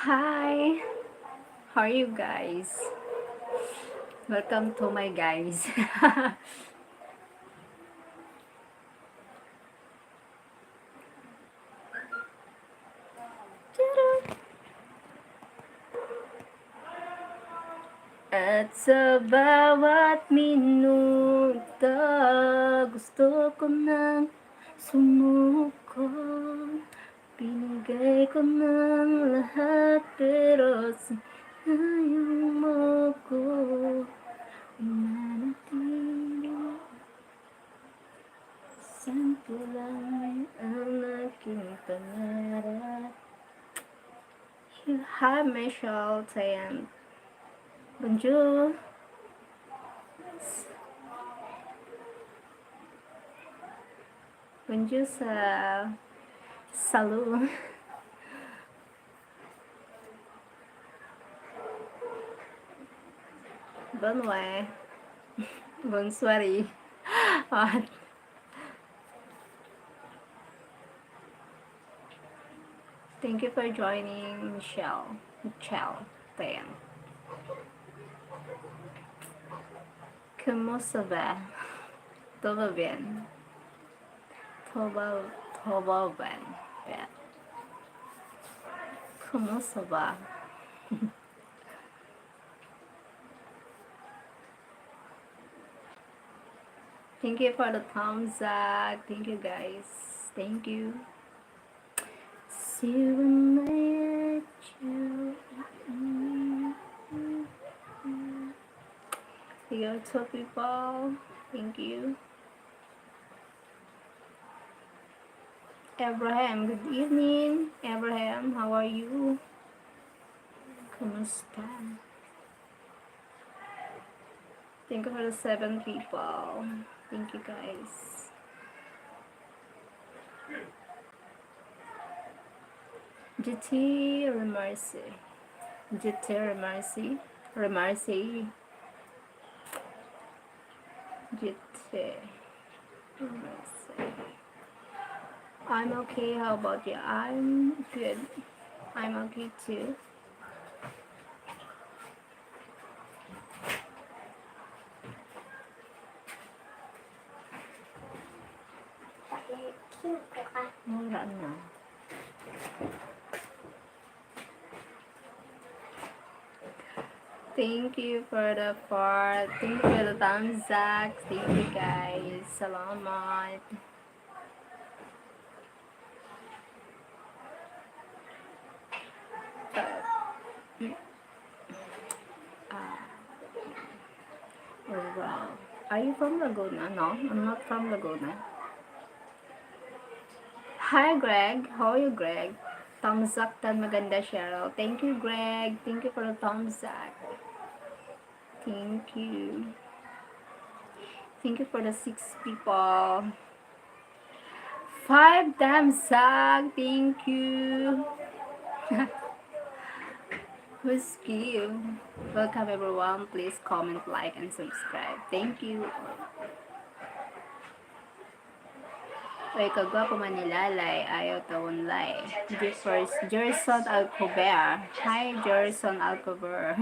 Hi, how are you guys? Welcome to my guys. At sa bawat minuto, gusto ko nang sumuko. Binigay ko ng lahat, pero sinayang mo ko. Manatili, santo lang ang aking pangarap. Hi, Michelle, Tayan. Bonjour. Bonjour sa salut. Bonsoir. Bonsoir. Thank you for joining, Michelle. Tayan. Kumusta ba? Todo bien. Todo bien. Yeah. Kumusta ba? Thank you for the thumbs up. Thank you guys. Thank you. See you when I met you. Here to people. Thank you. Abraham, good evening. Abraham, how are you? Kumusta? Thank you for the 7 people. Thank you guys. GT Remarcy. GT Remarcy. Remarcy. GT Remarcy. I'm okay. How about you? I'm good. I'm okay too. Wala na. Thank you for the part. Thank you for the thumbs up. Thank you guys. Salamat. Oh wow. Are you from Laguna? No, I'm not from Laguna. Hi Greg. How are you, Greg? Thumbs up tan maganda, Sheryl. Thank you, Greg. Thank you for the thumbs up. Thank you. Thank you for the 6 people. 5 thumbs up. Thank you. Who's you? Welcome everyone. Please comment, like, and subscribe. Thank you. Oy, kagwapo man nilalay. Ayaw tawon lay. Jerson Alcover. Hi, Jerson Alcover.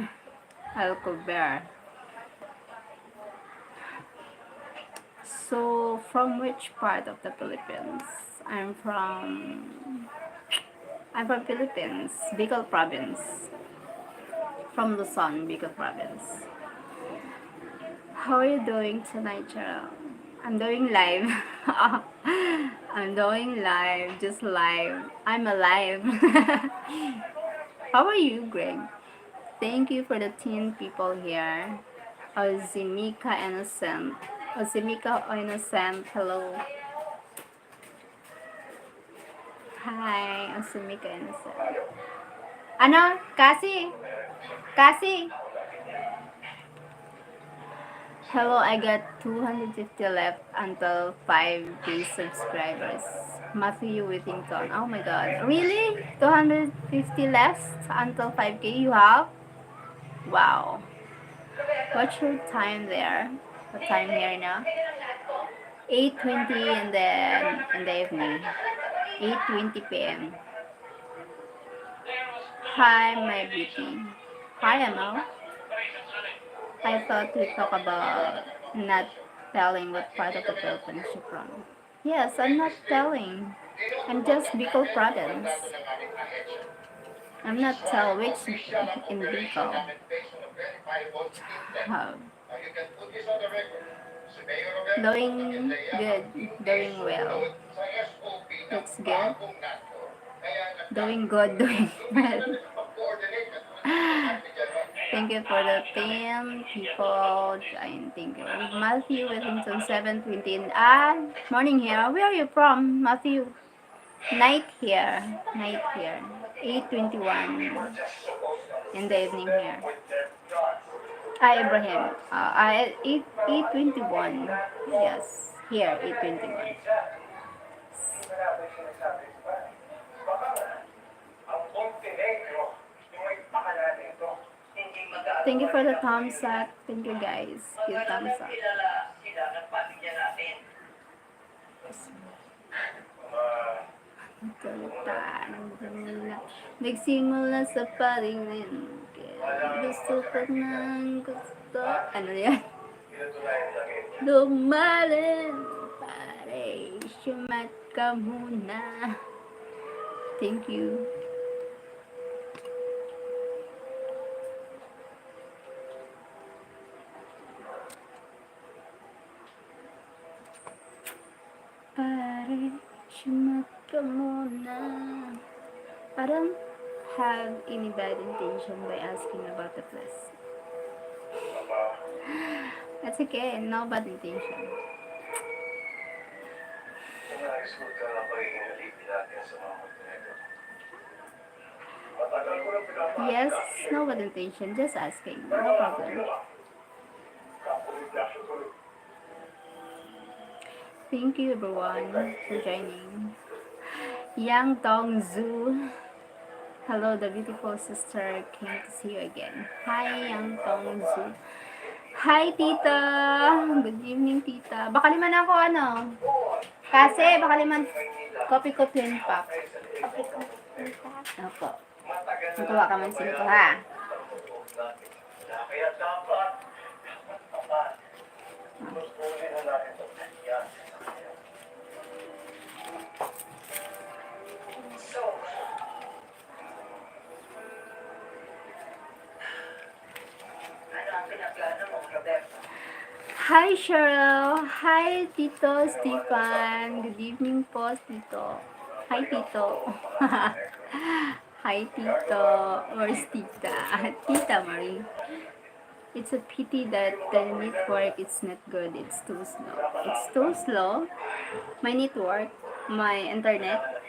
Alcover. So, from which part of the Philippines? I'm from Philippines, Bicol province. From Luzon, Bicol province. How are you doing tonight, Cheryl? I'm doing live. I'm doing live, just live. I'm alive. How are you, Greg? Thank you for the 10 people here. Ozimika Innocent. Ozimika Innocent, hello. Hi, Ozimika Innocent. Ano? Kasi? Hello, I got 250 left until 5K subscribers. Matthew Whittington. Oh my god. Really? 250 left until 5K you have? Wow. What's your time there? What time here now? 8:20 in the evening. 8:20 p.m. Hi, my beauty. Hi, Emma. I thought we talk about not telling what part of the Philippines you're from. Yes, I'm not telling. I'm just Bicol province. I'm not tell which in Bicol. Uh, doing good, doing well. That's good. Doing good, doing well. Thank you for the team, people. Thank you. Matthew Withington 7:20. Morning here. Where are you from, Matthew? Night here. Night here. 8:21 in the evening here. Hi, Abraham. 8:21. Yes, here 8:21. Thank you for the thumbs up. Thank you guys. Give thumbs up. Nagsimula sa paringin. Gusto ko nang gusto. Ano yan? Lumalin. Pare, sumat ka muna. Thank you. Pare, sumat ka muna. I don't have any bad intention by asking about the place. That's okay, no bad intention. Yes, no bad intention, just asking, no problem. Thank you everyone for joining. Yang Dong Zhu. Hello, the beautiful sister. Came to see you again. Hi, Yang Dong Zhu. Hi, tita. Good evening, tita. Baka liman ako, ano? Kasi, baka liman. Copy ko twin pack. Copy ko twin pack. Opo. Natuwa ka man sino ko, ha? Hi, Sheryl. Hi, Tito Stefan. Good evening po, Tito. Hi, Tito. Hi, Tito. Or Tita. Tita Marie. It's a pity that the network is not good. It's too slow. It's too slow. My network, my internet.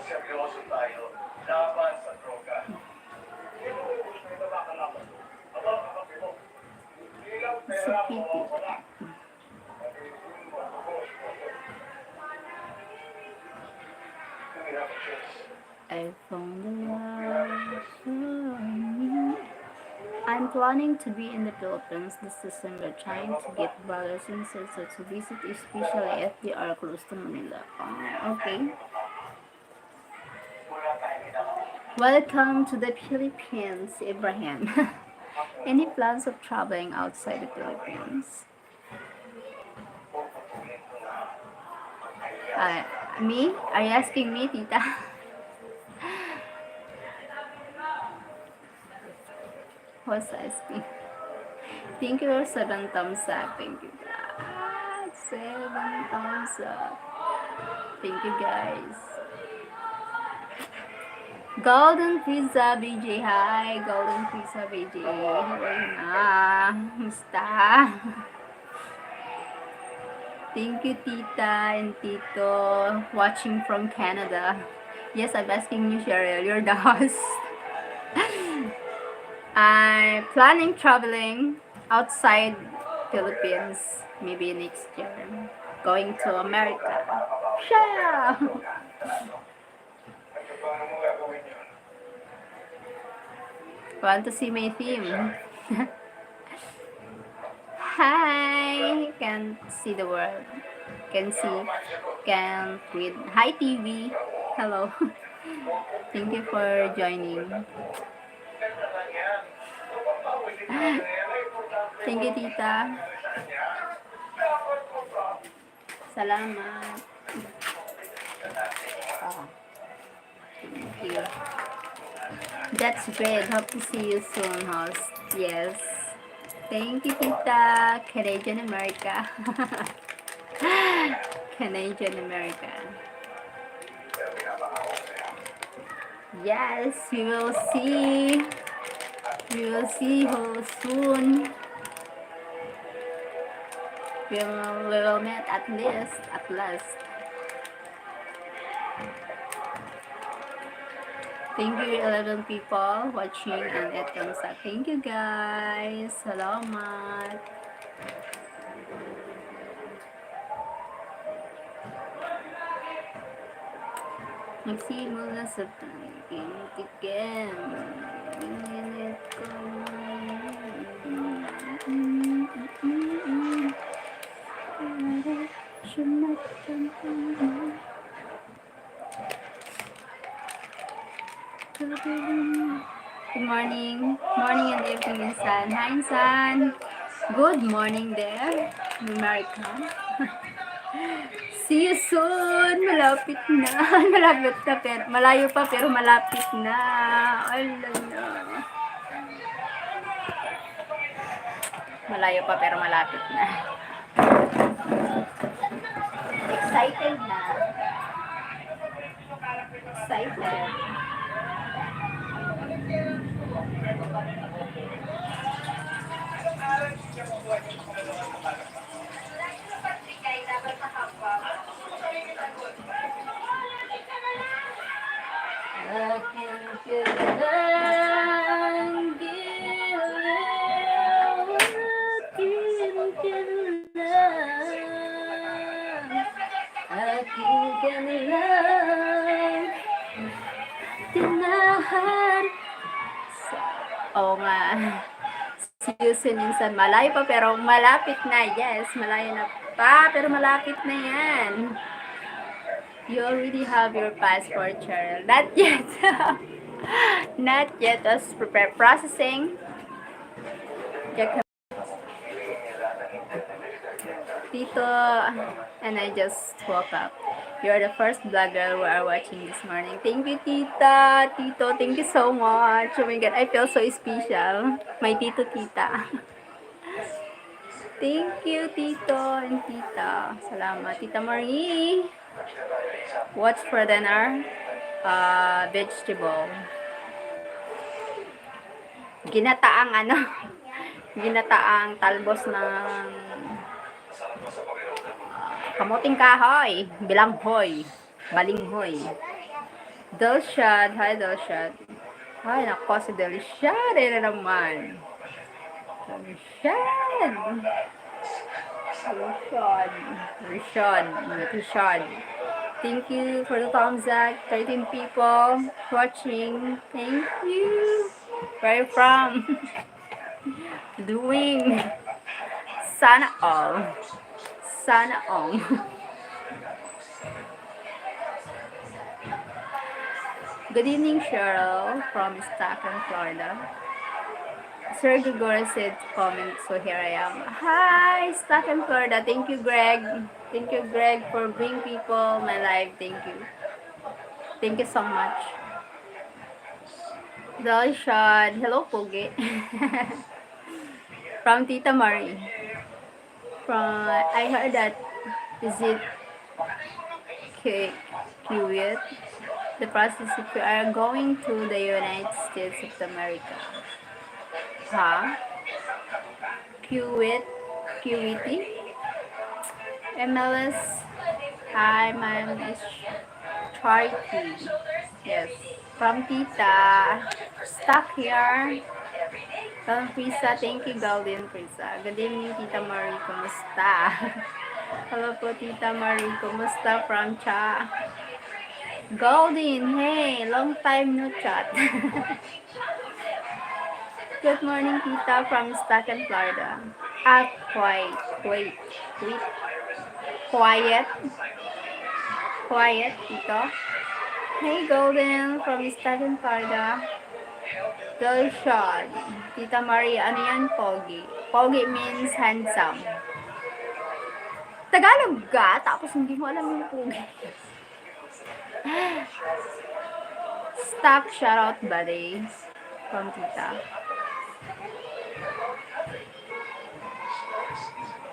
Seryoso tayo laban sa droga. It's a pity. I found the love for me. I'm planning to be in the Philippines this December, trying to get brothers and sisters to visit, especially if they are close to Manila. Oh, okay. Welcome to the Philippines, Abraham. Any plans of traveling outside the Philippines? Me? Are you asking me, Tita? Who's asking? Thank you for 7 thumbs up. Thank you, guys. 7 thumbs up. Thank you, guys. Golden Pizza BJ. Hi, Golden Pizza BJ. Hello na. Musta? Thank you, Tita and Tito, watching from Canada. Yes, I'm asking you, Sheryl. You're the host. I'm planning traveling outside Philippines, maybe next year. Going to America. Yeah. Want to see my theme? Hi! Can't see the world. Can see. Can't read. Hi, TV. Hello. Thank you for joining. Thank you, tita. Salamat. Oh, thank you. That's great. Hope to see you soon, host. Yes. Thank you, tita. Canadian America. Canadian America. Yes, we will see. We will see you soon. We will meet at least. At last. Thank you 11 people watching and it comes up. Thank you guys. Salamat. Nagsimula sa tinitikin. Init ko Good morning. Morning and evening, Insan. Hi, Insan. Good morning there, America. See you soon. Malapit na. Malapit na pero malayo pa pero malapit na. Ala na. Malayo pa pero malapit na. Excited na. Excited. Oo nga. See you soon, Insan. Malayo pa pero malapit na. Yes, malayo na pa pero malapit na yan. You already have your passport, Cheryl. Not yet. Not yet. Just prepare processing. Tito, and I just woke up. You're the first vlogger we are watching this morning. Thank you, Tita. Tito, thank you so much. Oh my God, I feel so special. My Tito, Tita. Thank you, Tito and Tita. Salamat. Tita Marie. What's for dinner? Vegetable. Ginataang ano? Ginataang talbos ng kamuting kahoy, bilanghoy, balinghoy. Delshad, hi Delshad. Ay, nako si Delshad, na naman. Rishad. Thank you for the thumbs up. 13 people watching. Thank you. Where are you from? Doing. Sana all. Sana all. Good evening, Sheryl from Stockton, Florida. Sir Gregor said comment, so here I am. Hi, Stockton, Florida. Thank you, Greg. Thank you, Greg, for bringing people my life. Thank you. Thank you so much. Dalshad. Hello, Pogi. From Tita Marie. I heard that, is it cute? The process if you are going to the United States of America. Huh? Cute? MLS. Hi, my name is Charity. Yes. From Tita. Stuck here. From Prisa. Thank you, Golden Prisa. Good evening, Tita Marie. Kumusta? Hello po, Tita Marie. Kumusta from Cha? Golden, hey, long time no chat. Good morning, Tita from Stockton, Florida. Ah, quiet. Wait. Quiet. Quiet, Tito. Hey, Golden from Stockton, Florida. Girl shot. Tita Maria, ano yan? Pogi. Pogi means handsome. Tagalog ka, tapos hindi mo alam yung pogi. Stop, shout out, buddy. From Tita.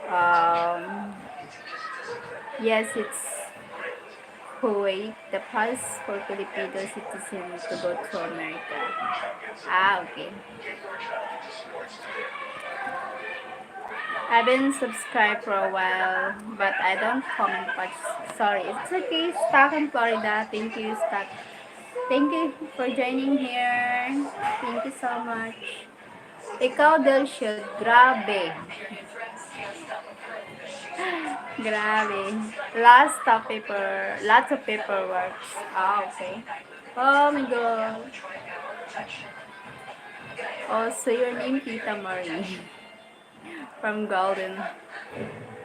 Um, yes, it's Kuwait. The pass for Filipino citizens to go to America. Ah, okay. I've been subscribed for a while, but I don't comment much. Sorry. It's okay. Stuck in Florida. Thank you, Stuck. Thank you for joining here. Thank you so much. Ikaw, Delshud. Grabe. Grabe. Lots of paperwork. Ah, okay. Oh my God. Oh, so your name, Tita Marie. From Golden.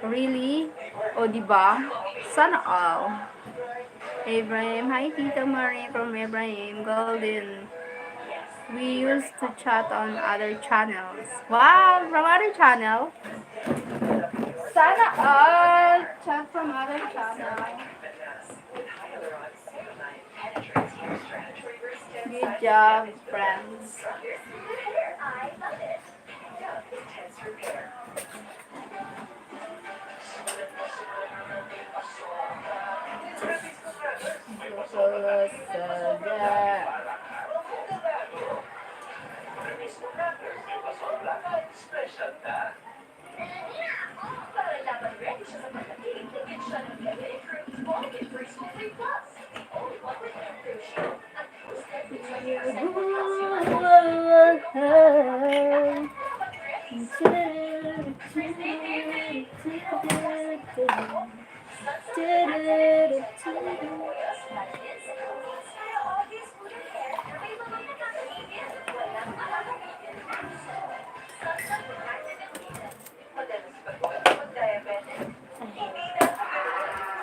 Really? O, diba? Sana all. Ibrahim. Hi, Tita Marie from Ibrahim. Golden. We used to chat on other channels. Wow, from other channel? Sana all. Chat from other channel. Good job, friends.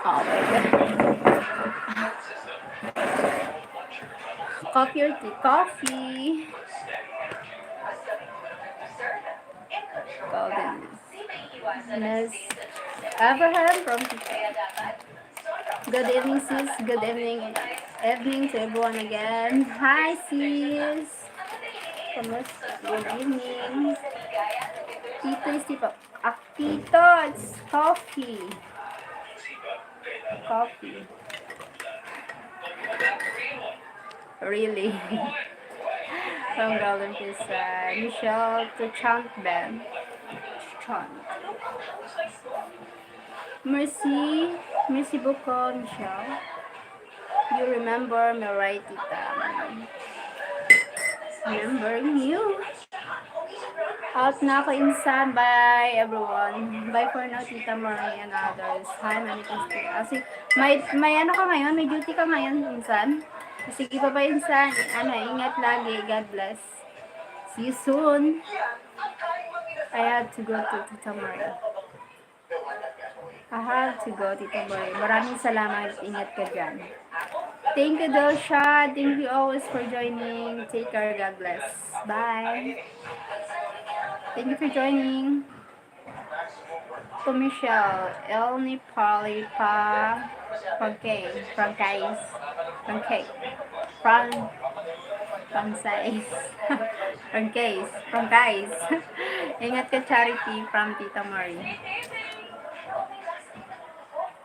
Oh my God. Coffee or tea? Coffee. Golden. Miss Abraham from Good evening, sis. Good evening to everyone again. Hi, sis. Good evening. Tito is Tito. Ah, Tito, it's coffee. Coffee. Really? From Golden Pizza. Michelle to Chant Ben. Chant. Merci beaucoup, Michelle. You remember me, right, Tita? Remembering you. Out na ako, insan. Bye, everyone. Bye for now, Tita Marie and others. Hi, Mami Christy. May ano ka ngayon? May duty ka ngayon, insan? Sige pa ba, insan? Ingat lagi. God bless. See you soon. I had to go to Tita Marie. I have to go, Tita Marie. Maraming salamat. Ingat ka dyan. Thank you, Dosha. Thank you always for joining. Take care. God bless. Bye. Thank you for joining. To Michelle, Elni Polly Pa Francais, Francais, Francais. Ingat ka, Charity from Tita Marie.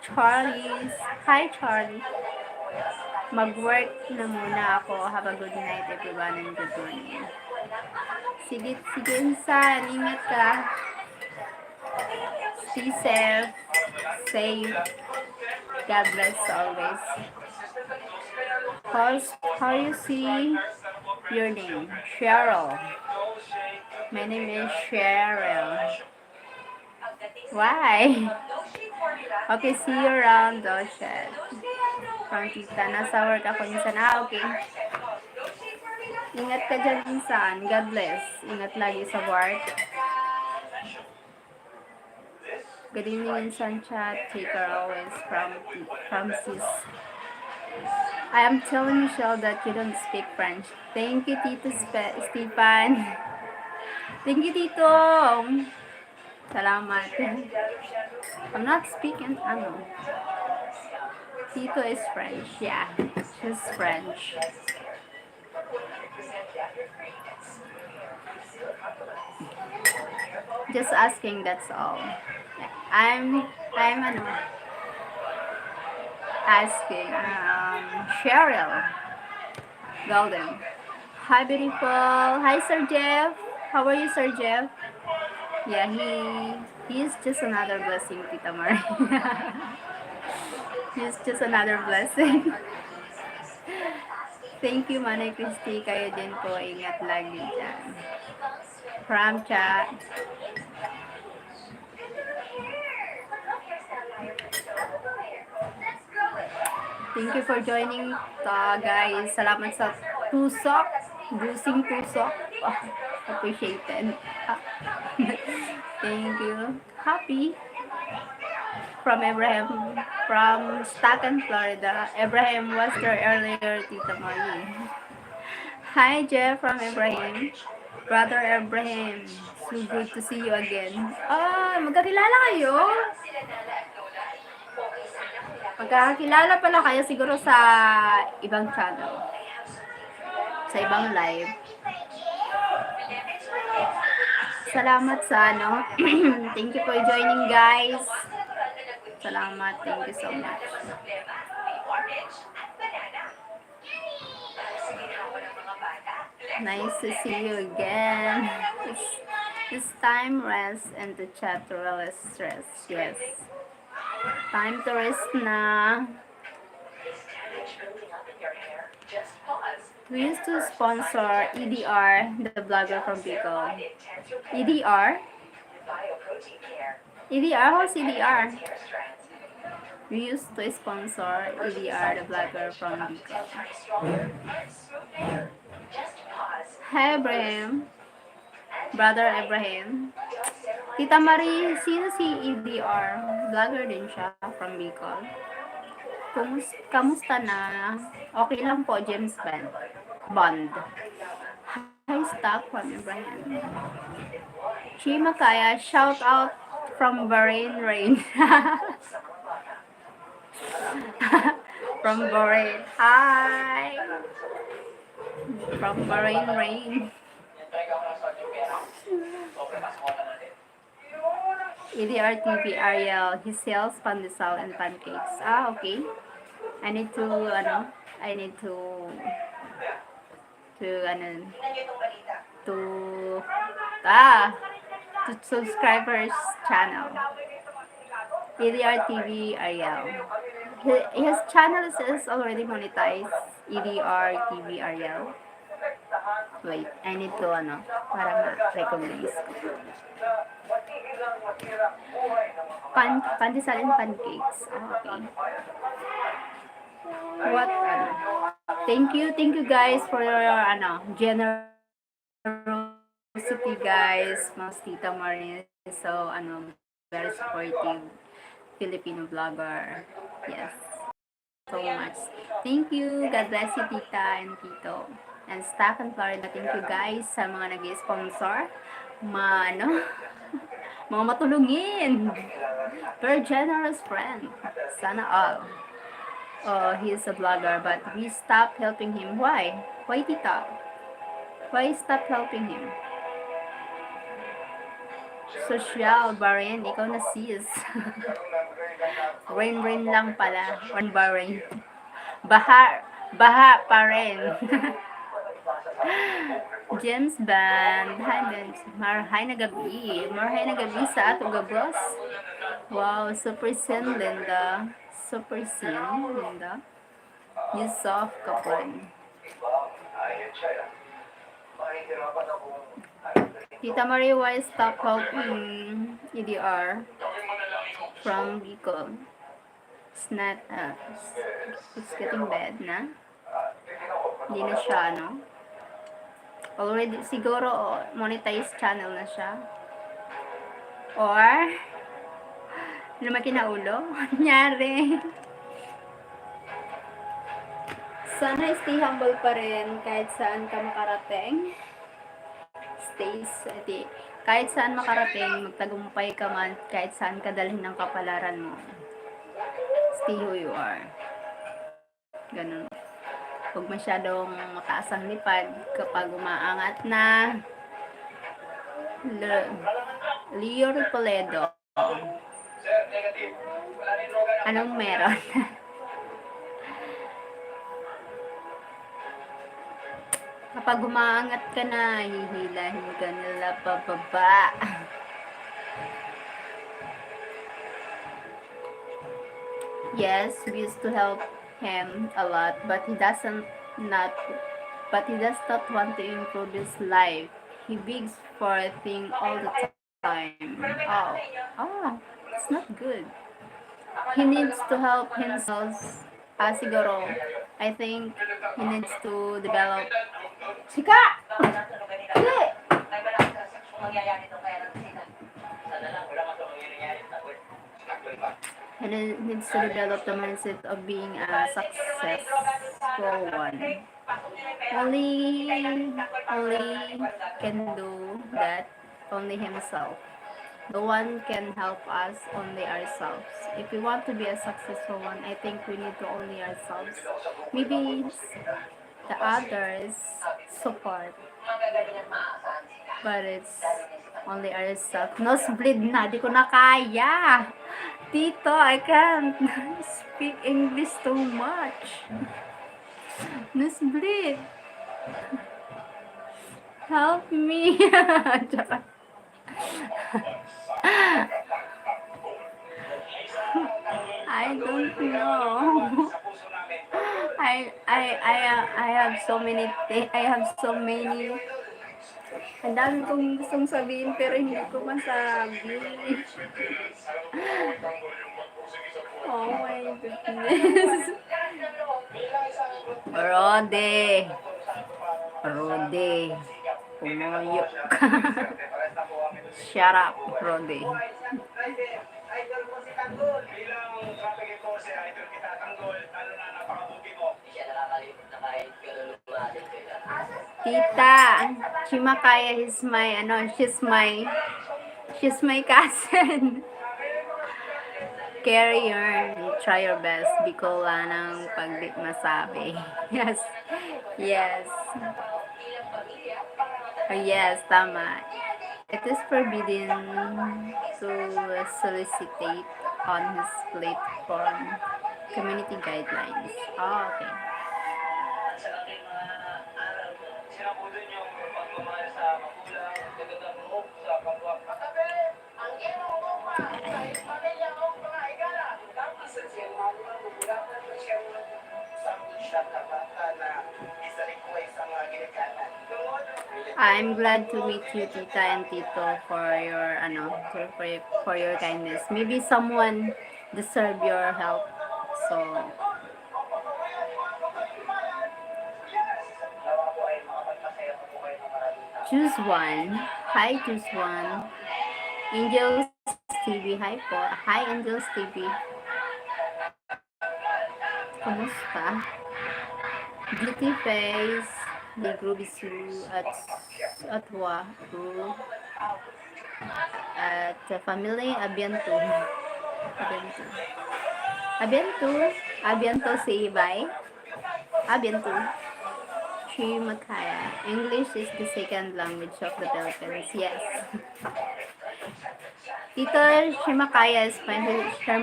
Charlie, hi Charlie. Mag-work na muna ako. Have a good night, everyone, and good morning. Sige, insan. Ingat ka. Stay safe. God bless always. How you see your name? Sheryl. My name is Sheryl. Why? Okay, see you around, Doshet. From Tita. Nasa work ako minsan. Ah, okay. Ingat ka dyan, insan. God bless. Ingat lagi sa work. Good evening, insan chat. Take care always from sis. I am telling Michelle that you don't speak French. Thank you, Tito Stefan. Thank you, Tito. Salamat. I'm not speaking, ano. Tito is French. Yeah, she's French. Just asking, that's all. I'm ano, asking, Sheryl Golden. Hi, beautiful. Hi, Sir Jeff. How are you, Sir Jeff? Yeah, he's just another blessing, Tita Marie. He's just another blessing. Thank you, Manay Christy. Kayo din po. Ingat lagi dyan. From chat. Thank you for joining, guys. Salamat sa tusok. Busing tusok. Oh, appreciated. Thank you. Happy. From Abraham. From Stockton, Florida. Abraham was there earlier, Tita Marie. Hi, Jeff from Abraham. Brother Abraham. So good to see you again. Ah, magkakilala kayo? Magkakilala pala kayo siguro sa ibang channel. Sa ibang live. Salamat sa ano. Thank you for joining, guys. Salamat. Thank you so much. Nice to see you again. It's time rest and to chat to release stress. Yes. Time to rest na. We used to sponsor EDR, the blogger from Bicol. EDR? EDR? How's EDR? We used to sponsor EDR, the blogger from Bicol. Hi, Abraham. Brother Abraham. Tita Marie, sino si EDR? Vlogger din siya from Bicol. Kamusta na? Okay lang po, James Bond. Hi, Stock from Abraham. Chima Kaya, shout out from Bahrain Rain. From Bahrain. Hi. From Bahrain Rain. EDR TV Ariel, he sells pandesal and pancakes. Ah, okay. I need to ano, to to subscribers channel. EDR TV Ariel. His channel is already monetized. EDR TV Ariel. Wait, I need to para ma-recognize ko. Pandesal and pancakes. Oh, okay. What Thank you guys for your generosity, guys. Mas Tita Marie, so very supportive Filipino vlogger. Yes. So much. Thank you. God bless you, Tita and Tito. And staff in Florida, thank you guys sa mga nag-sponsor. Mga matulungin. Very generous friend. Sana all. Oh, he's a vlogger, but we stopped helping him. Why? Why, Tita? Why stop helping him? Social, Bahrain, ikaw na sis. Rain lang pala. On Bahrain. Baha pa rin. James Band. Hi, James. Marhay na gabi. Marhay na gabi sa ato gabos. Wow, super scene, Linda. Super scene, Linda. You soft kaplan. Tita Marie, why stop helping EDR from Bicol? It's not, it's getting bad na. Hindi na siya, Already, siguro, monetized channel na siya. Or, lumaki na ulo. Nyari. Sana stay humble pa rin kahit saan ka makarating. Stay steady. Kahit saan makarating, magtagumpay ka man, kahit saan ka dalhin ng kapalaran mo. Stay who you are. Ganun. Huwag masyadong mataas ang lipad kapag umaangat na. Leo Ripoledo. Sir, negative. Wala rin logan ang Anong meron? Kapag umaangat ka na, hihilahin ka nila pababa. Yes, we used to help him a lot, but he does not want to improve his life. He begs for a thing all the time. It's not good. He needs to help himself. Siguro, I think he needs to develop. Sika! Hindi! And it needs to develop the mindset of being a successful one. Only can do that, only himself. No one can help us, only ourselves. If we want to be a successful one, I think we need to only ourselves. Maybe the others support, but it's only ourselves. Nosebleed na, di ko na kaya. Tito, I can't speak English too much. Nosebleed. Help me. I don't know. I have so many ang dami kong gustong sabihin pero hindi ko masabi. Oh my goodness. Rode. Pumoyo ka. Shut up, Rode. Idol ko si Tanggol. Bilang traffic enforcer, idol kita Tanggol. Lalo na napakabuti mo. Siya nakakalimot na kahit kaluluwa din kayo. Tita, Chimakaya she's my cousin. Carry your, try your best. Bicol ng pagdi masabi. Yes. Yes, tama. It is forbidden to solicitate on his platform community guidelines. Oh, okay. Sa aking mga araw ko, sinabutin yung pagmamahal sa magulang, gagandang loob sa kapwa. Katabi, ang iyong lupa, sa pamilya mo mga higala. Tapos sa siyang mga magulang na siyang sample siya kapata na isa rin ko isang ginagalan. I'm glad to meet you, Tita and Tito, for your for your kindness. Maybe someone deserve your help. So choose one. Hi, choose one. Angels TV. Hi po. Hi, Angels TV. Kumusta? Beauty face. The group is at family Abiento. Abiento say bye. Abiento. Chimakaya. English is the second language of the Philippines. Yes. Tito Chimakaya is my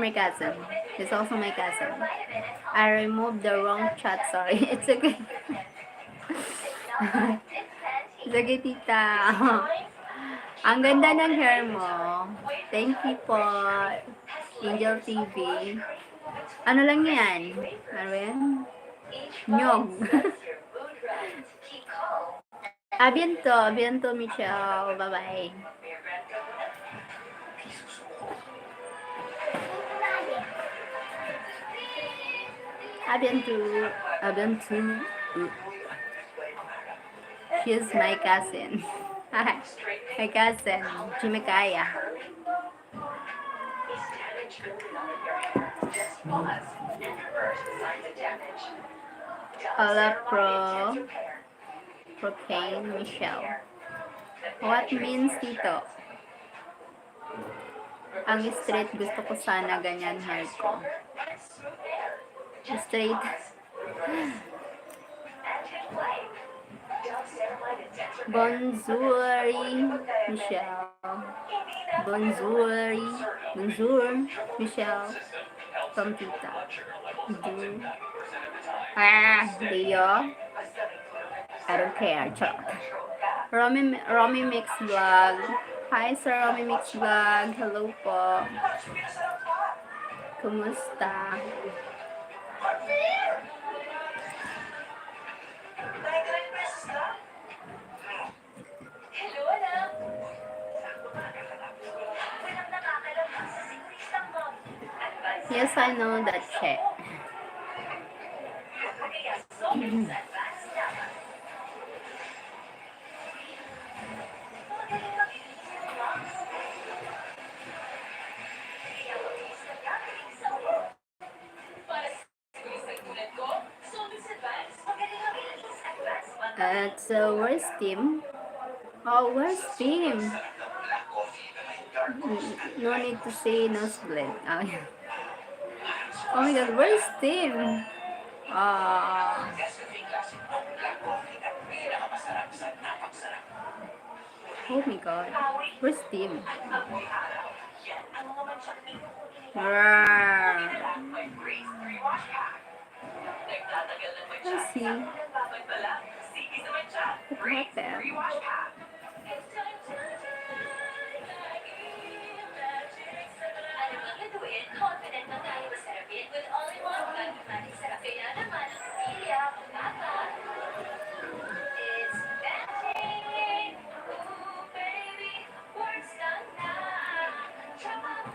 cousin. He's also my cousin. I removed the wrong chat. Sorry. It's okay. Sige, tita. Ang ganda ng hair mo. Thank you po. Angel TV. Ano lang yan? Ano yan? Nyog. Abiento, Michelle. Bye-bye. Abiento. She's my cousin. My cousin, Chimikaya. Is damage building up in your hair? Just pause and reverse the signs of damage. Alapro, Propane, Michelle. What means dito? Ang straight, gusto ko sana ganyan hair ko. Straight. Bonjour, Michelle. Bonjour, bonjour, Michelle. From Tita. Leo. I don't care. Charot. Romy Mix Vlog. Hi, Sir Romy Mix Vlog. Hello po. Kumusta? Hello, anak. Walang nakakalabas sa siguristang mo. Yes, I know that, Che. Kaya sobrang advance naman. Magaling makinig sa box. Kaya mabilis na gagaling sa ulo. Para sa siguristang tulad ko, Solis Advance. Magaling mabilis advance. So, where's Tim? Oh, where's Tim? No need to say no split. Oh, yeah. Oh my god, where's Tim? Ah. Oh my god. Where's Tim? Let's see. What happened? Confident na tayo masarapin with all-in-one Magmatic sarap. Kaya naman ang pamilya, papa. It's magic. Ooh, baby, words done now. Chocolate,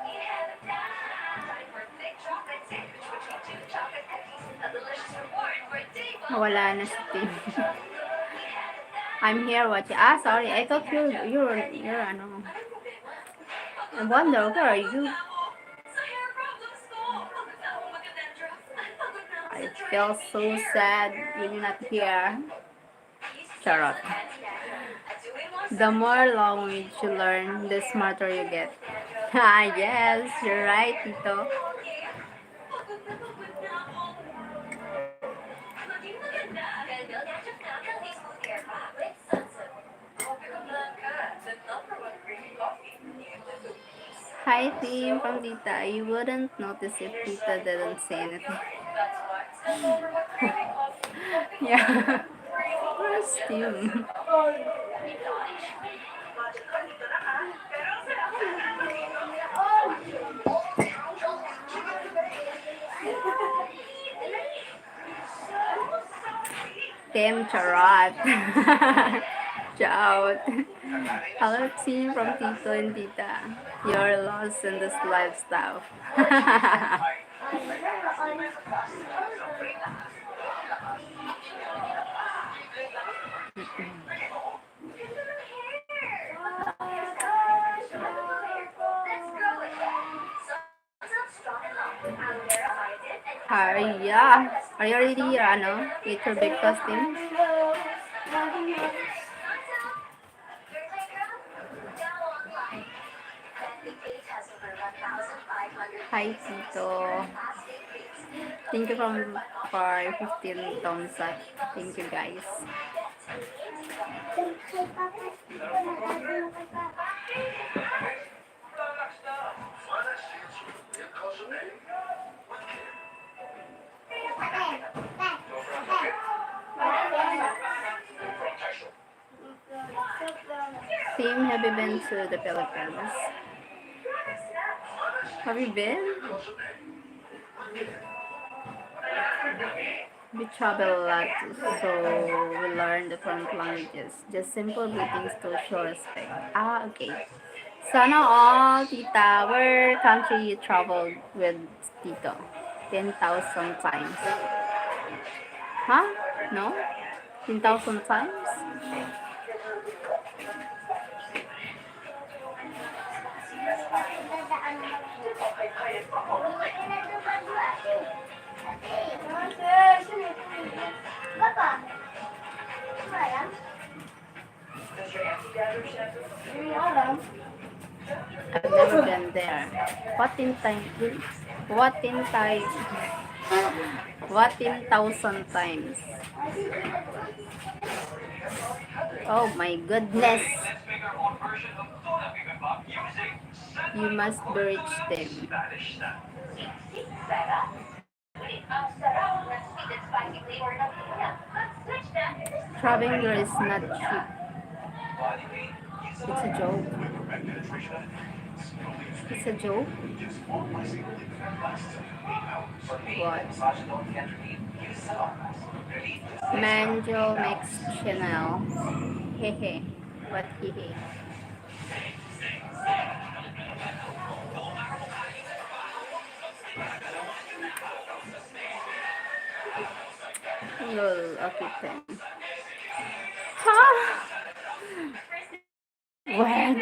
you have it now. Try perfect chocolate sandwich between two chocolate cookies. A delicious reward for day one. Wala na si Tim. I'm here watching. Ah, sorry. I thought you're ano. I wonder, where are you? I feel so sad when you're not here. Charot. The more language you learn, the smarter you get. Ah, yes, you're right, Tito. Hi, team from Tita. You wouldn't notice if Tita didn't say anything. Yeah. Where's Tim? Tim Charot. Ciao. Hello, team from Tito and Tita. You're lost in this lifestyle. Yeah. Are you already, with your breakfast, Tim? Hi, Tito. Thank you for 15 thumbs up. Thank you, guys. Tim, have you been to the Philippines? Have you been? We travel a lot, so we learn different languages. Just simple greetings to show respect. Ah, okay. Sana all, Tita. Where country you traveled with Tito? 10,000 times. Huh? No? 10,000 times? I've never been there. What in time? What in time? What in thousand times? Oh my goodness! Let's make our own version of tuna bibimbap using You sandwich must reach watermelon them. Spanish style. Traveling there is not cheap. Body weight, use It's a joke. correct penetration of ingredients. Only use It's a joke. Use one bicycle liquid lasts 8 hours. For me, What? massage don't get relief. Use salon mask. Relief is Manjo 8 makes hours. Chanel. Hehe. What hehe? Lol, okay then. Ha! What?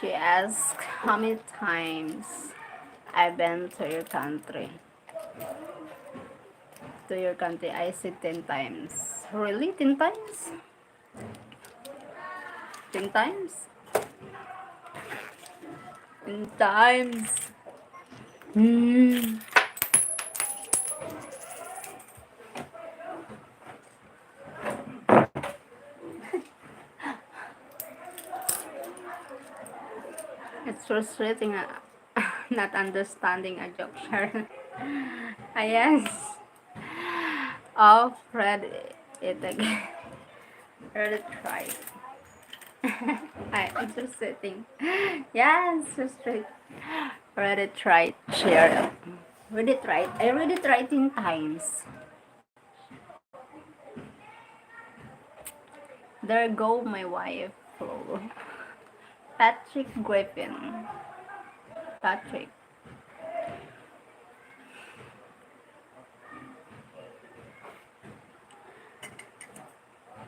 She asked how many times I've been to your country. To your country, I said 10 times. Really? 10 times? 10 times? 10 times. Hmm. It's frustrating not understanding a joke, Sharon. Ah, yes. Oh, read it again. Read it right. It's frustrating. Yes, frustrating. Read it right, share. Read it right. I read it right 10 times. There go my wife. Oh. Patrick Griffin. Patrick.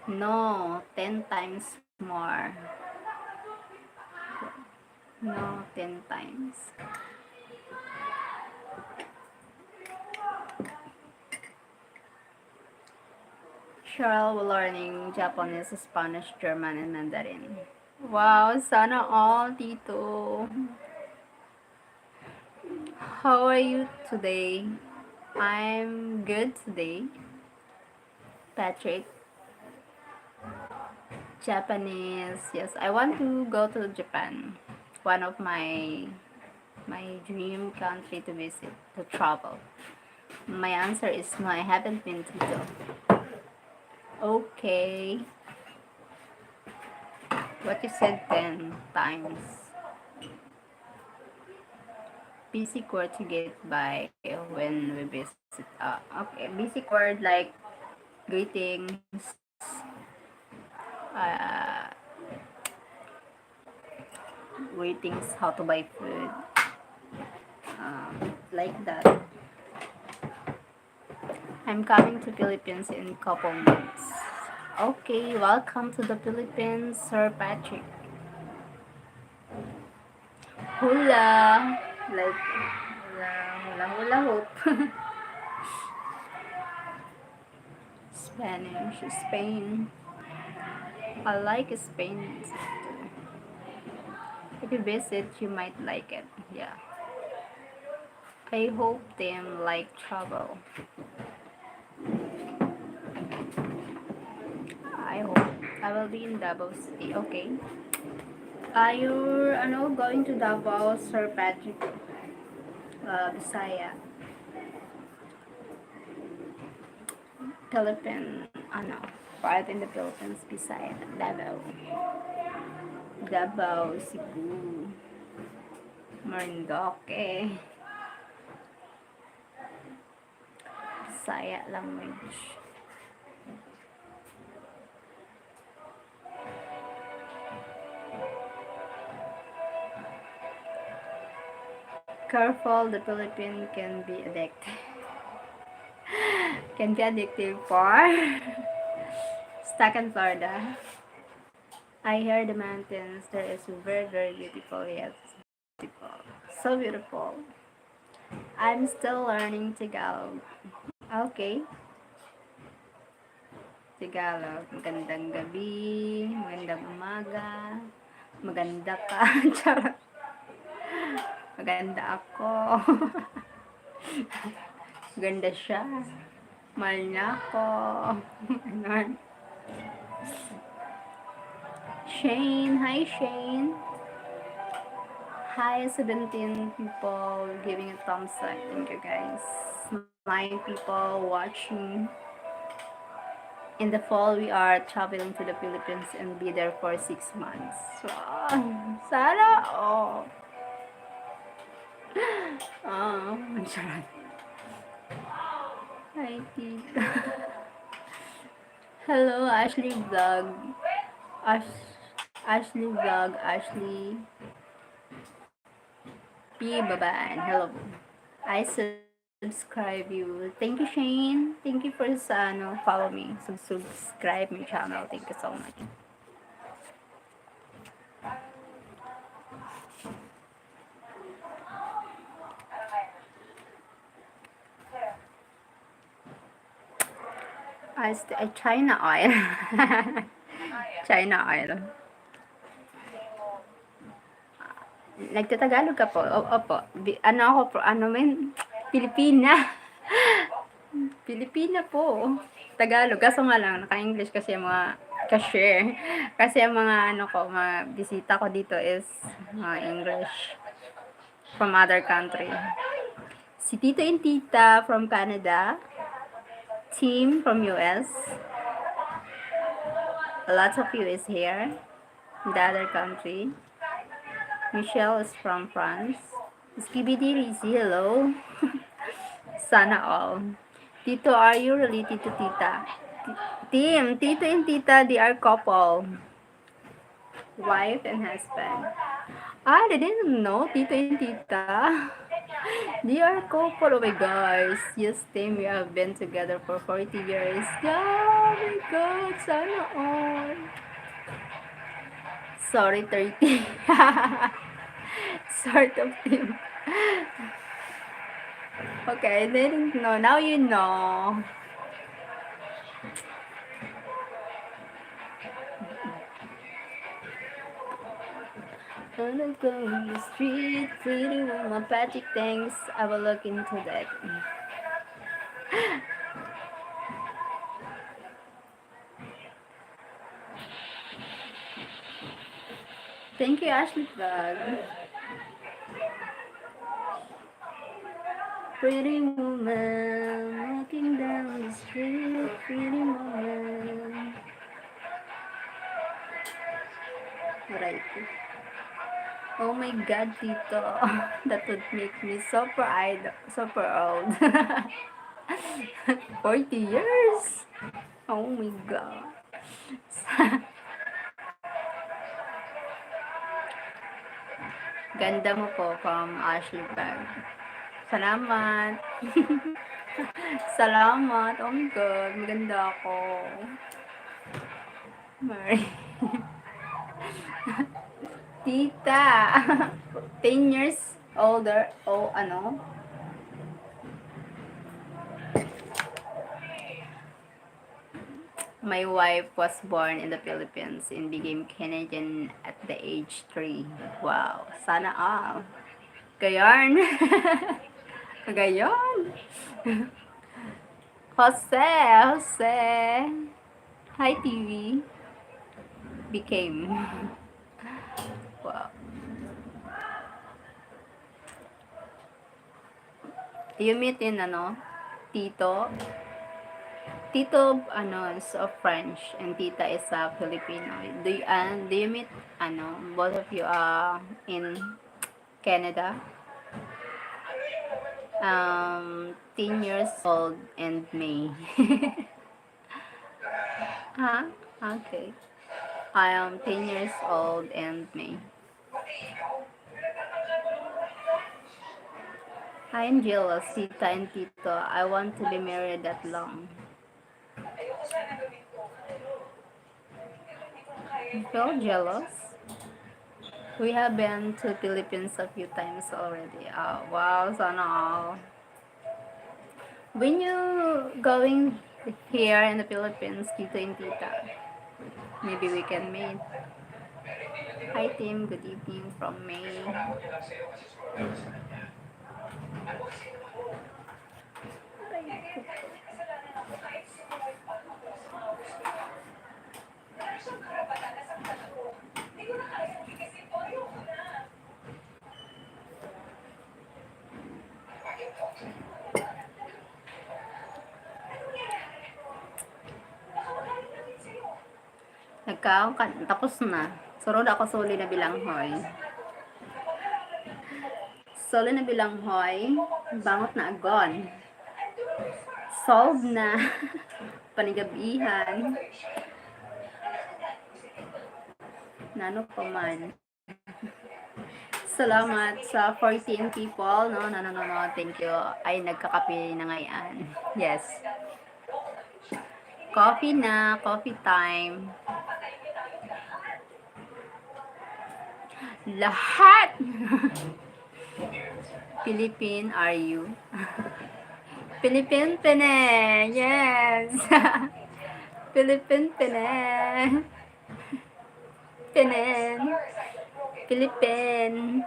No, 10 times more. No, 10 times. Sheryl learning Japanese, Spanish, German, and Mandarin. Wow, sana all, Tito. How are you today? I'm good today. Patrick, Japanese. Yes, I want to go to Japan. One of my dream country to visit, to travel. My answer is no, I haven't been to Tito. Okay. What you said 10 times. Basic word to get by when we visit. Okay, basic word like greetings, uh, greetings, how to buy food, like that. I'm coming to Philippines in couple months. Okay, welcome to the Philippines, Sir Patrick. Hula, like hula hula hoop. Spanish, Spain. I like Spain. If you visit, you might like it. Yeah. I hope them like travel. I hope I will be in Davao City. Okay. You're going to Davao, Sir Patrick, Bisaya, Philippine, part in the Philippines, Bisaya, Davao. Davao, Cebu, Marinduque, Bisaya language. Careful, the Philippines can be addictive. Can be addictive for stuck in Florida. I hear the mountains there is very, very beautiful. Yes, beautiful. So beautiful. I'm still learning Tagalog. Okay. Tagalog. Magandang gabi, magandang umaga, maganda ka. Charot. Maganda ako. Maganda siya. Mahal niya ako. Ganon. Shane. Hi, Shane. Hi, 17 people giving a thumbs up. Thank you, guys. 9 people watching. In the fall, we are traveling to the Philippines and be there for 6 months. Wow. Sana, oh. Oh, charot. Hi, tita. Hello, Ashley Vlog. Ashley Vlog, Ashley P. Baban. Hello. I subscribe you. Thank you, Shane. Thank you for follow me. Subscribe my channel. Thank you so much. China oil. China oil. Nagtatagalog ka po? Opo. Ano ako po? Ano men? Pilipina. Pilipina po. Tagalog. Kaso nga lang, naka-English kasi yung mga cashier. Kasi yung mga mga bisita ko dito is mga English from other country. Si Tito and Tita from Canada. Team from US. A lot of you is here. In the other country. Michelle is from France. Skibidi Rizzy, hello. Sana all. Tito, are you related to Tita? Team, Tito and Tita, they are couple. Wife and husband. I didn't know Tito and Tita. They are couple. Oh my gosh. Yes, team, we have been together for 40 years. Oh my god, sana all. Sorry, 30. Sort of team. Okay, I didn't know. Now you know. Gonna go on the street, pretty woman, Patrick, thanks. I will look into that. Thank you, Ashley Vlog. Pretty woman, walking down the street, pretty woman. Right. Oh my god, Tito. That would make me super old. 40 years? Oh my god. Ganda mo po from Ashley Bag. Salamat. Salamat. Oh my god, maganda ako. Mary. Tita. 10 years older. Oh, ano? My wife was born in the Philippines and became Canadian at the age 3. Wow. Sana all. Gayon. Gayon. Jose. Hi, TV. Became. Wow. You meet in Tito? Tito, is a French and Tita is a Filipino. Do you meet, both of you are in Canada? 10 years old and May. Huh? Okay. I am 10 years old and May. I am jealous, Tita and Tito. I want to be married that long. You feel jealous? We have been to Philippines a few times already. Oh, wow, sana all. When you going here in the Philippines, Tito and Tita, maybe we can meet. Hi team, good evening from May. Nagkaon ka, tapos na. Surod ako suli na bilanghoy. Suli na bilanghoy, bangot na agon. Solve na. Panigabihan. Nano pa man. Salamat sa 14 people, no? No. Thank you. Ay, nagkakape na ngayon. Yes. Coffee na. Coffee time. Lahat! Philippine, are you? Philippine Pene! Yes! Philippine Pene! Penen! Philippine!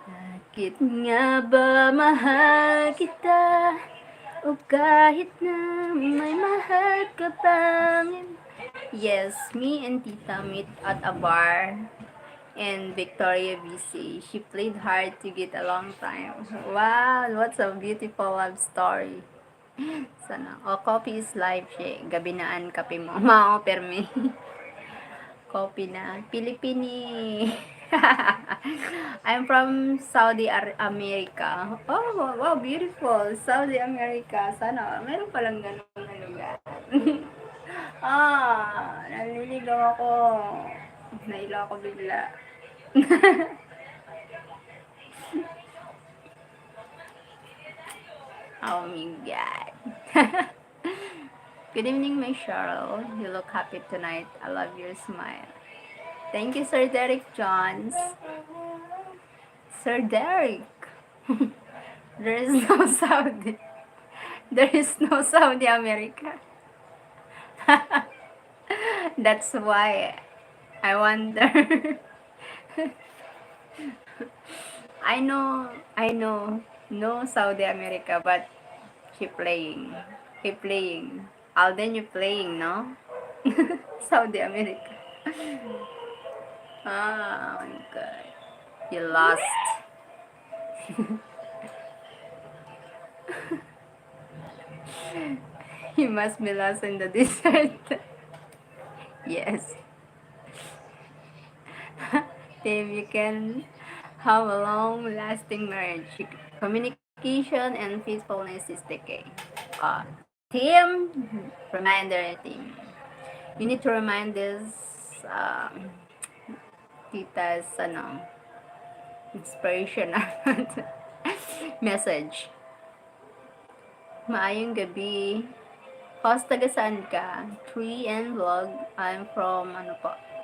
Bakit nga ba mahal kita? O kahit na may mahal ka pangin. Yes, me and Tita meet at a bar in Victoria, BC. She played hard to get a long time. Wow, what's a beautiful love story. Sana. O, coffee is life, she. Gabi naan kape mo. Mao, permi. Coffee na. Pilipini. I'm from Saudi America. Oh, wow, beautiful. Saudi America. Sana, meron palang ganun na lugar. Naliligaw ako. Naila ako bigla. Oh my God. Good evening, my Sheryl. You look happy tonight. I love your smile. Thank you, Sir Derek Johns. Sir Derek. There is no Saudi. There is no Saudi America. That's why I wonder. I know, no Saudi America, but he playing. Alden, you playing, no? Saudi America. Oh my God, you lost. You must be lost in the desert. Yes. If you can have a long-lasting marriage, communication and faithfulness is the key. Team, reminder team. You need to remind this tita's inspirational message. Maayong gabi. Host, taga saan ka? Tree and vlog. I'm from,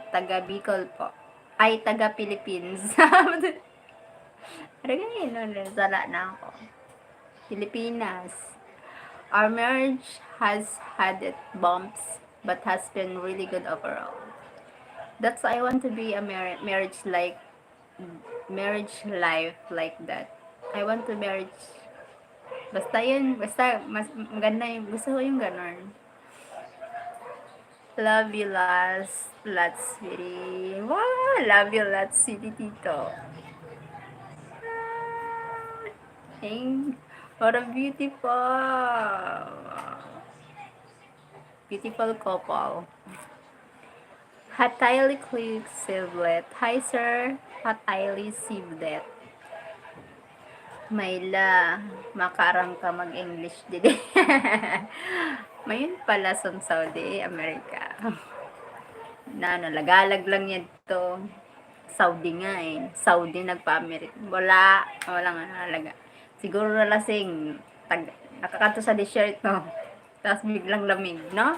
taga Bicol po. Ay, taga Philippines. Sala na ako. Pilipinas. Our marriage has had its bumps, but has been really good overall. That's why I want to be a marriage life like that. I want to marriage. Basta yun, basta mas maganda yung, gusto ko yung ganon. Love you lots, sweetie. Wow, love you lots, sweetie Tito. Thank, what a beautiful couple. Hatayli Click Siblet. Hi, sir. Hatayli Siblet. Mayla, makaram ka mag-English dili. Mayon pala sa Saudi, America. Na ano, lagalag lang yan to. Saudi nga eh. Saudi nagpa-America. Wala nga halaga. Siguro lasing. Nakakato sa t-shirt no. Tapos biglang lamig, no?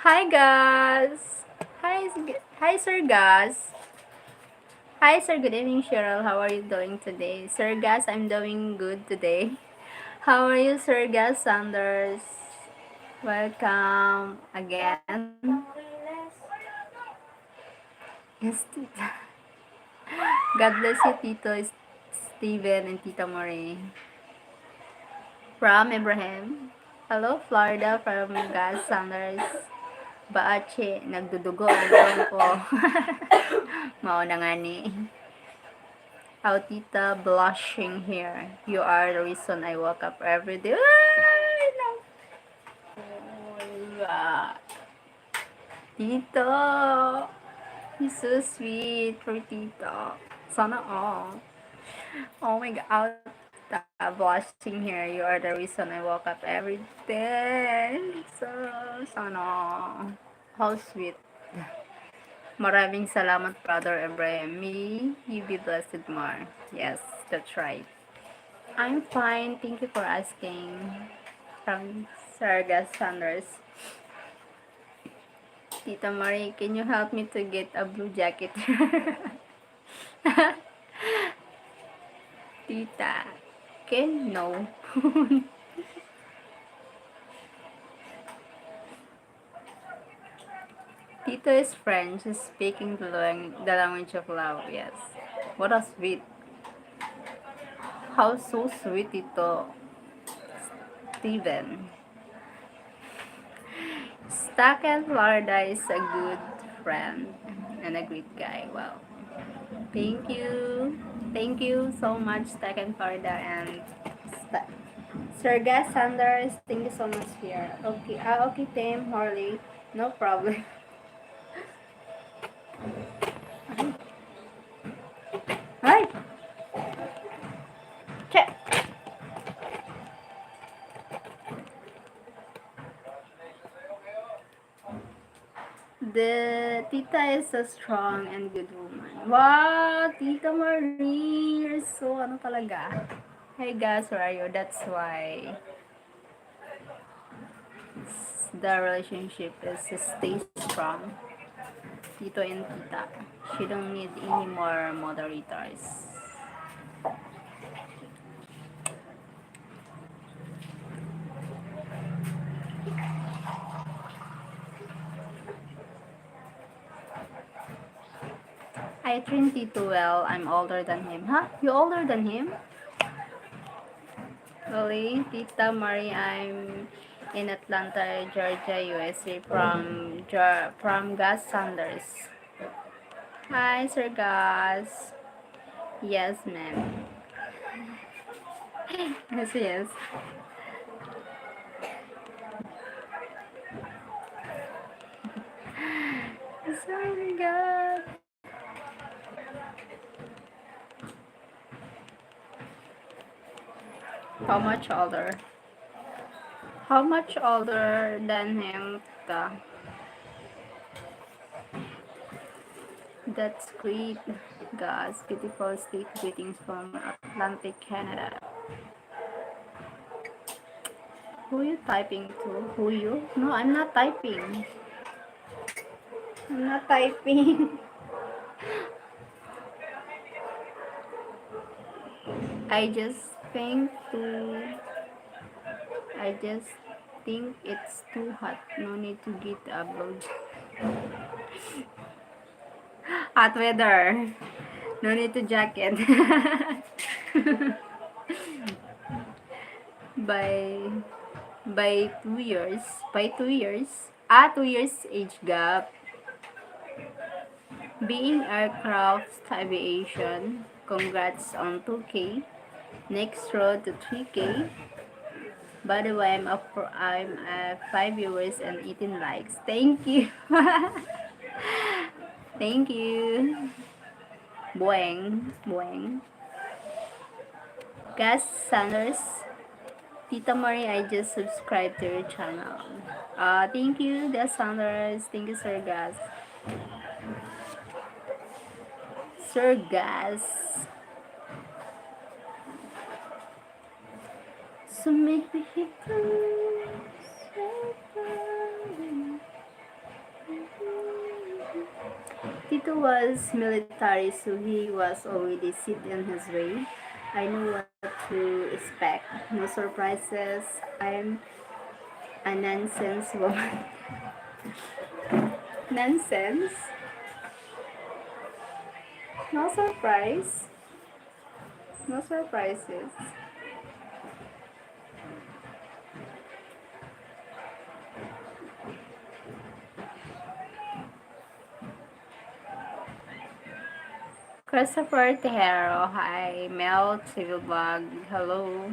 Hi guys. Hi Sir Gas. Hi Sir, good evening Cheryl. How are you doing today? Sir Gas, I'm doing good today. How are you Sir Gas Sanders? Welcome again. Yes, Tita. God bless you, Tito Steven and Tita Marie. From Ibrahim. Hello, Florida from Gas Sanders. Baache, nagdudugo ang buwan ko. Mauna nga ni. How Tita blushing here. You are the reason I woke up every day. Ay, no. Oh, God. Tito. He's so sweet for Tito. Sana all. Oh my God. Blushing here. You are the reason I woke up every day. So, sana. How sweet. Maraming salamat, Brother Ibrahim. May you be blessed more. Yes, that's right. I'm fine. Thank you for asking. From Sargas Sanders. Tita Marie, can you help me to get a blue jacket? Tita, can no. Tito is French, is speaking the language of love. Yes. What a sweet. How so sweet, Tito Steven. Stacken Florida is a good friend and a great guy. Wow. Thank you. Thank you so much, Stacken Florida and Sir Gas Sanders. Thank you so much here. Okay. Okay, Tim Harley. No problem. Hi. Check. The Tita is a strong and good woman. Wow, Tita Marie, you're so ano talaga. Hey guys, where are you? That's why the relationship is stay strong. Tito and Tita. She don't need any more moderators. I train Tito well. I'm older than him. Huh? You older than him? Really? Tita Marie, I'm in Atlanta, Georgia, USA from Gus Sanders. Hi, Sir Gus. Yes, ma'am. Yes, yes. Sorry, God. How much older? How much older than him? That's great, guys. Beautiful state greetings from Atlantic, Canada. Who you typing to? Who you? No, I'm not typing. I'm not typing. I just think to. I just think it's too hot. No need to get upload. Hot weather. No need to jacket. by by 2 years. By 2 years. 2 years age gap. Being aircraft aviation Congrats on 2K. Next road to 3K. By the way, I'm at 5 viewers and 18 likes. Thank you. Thank you. Bueng. Bueng. Gus Sanders. Tita Marie, I just subscribed to your channel. Thank you, Gus Sanders. Thank you, Sir Gus. Sir Gus. So make me hit Tito was military, so he was already set in his way. I knew what to expect. No surprises. I'm a nonsense woman. Nonsense? No surprise. No surprises. Christopher Tejero, hi. Mel Civilbug, hello.